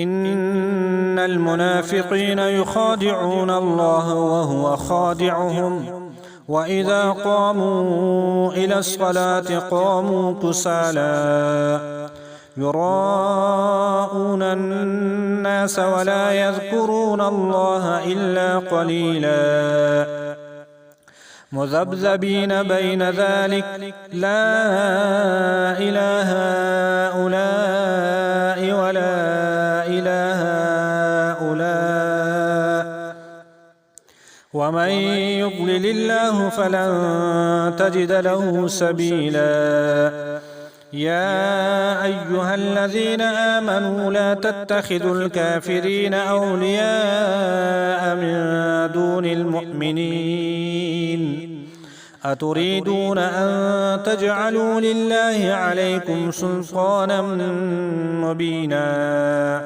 إن المنافقين يخادعون الله وهو خادعهم وإذا قاموا إلى الصلاة قاموا كسالى يراءون الناس ولا يذكرون الله إلا قليلا مذبذبين بين ذلك لا إله هؤلاء ولا إله هؤلاء ومن يضلل الله فلن تجد له سبيلا يا أيها الذين آمنوا لا تتخذوا الكافرين أولياء من دون المؤمنين أتريدون أن تجعلوا لله عليكم سلطانا مبينا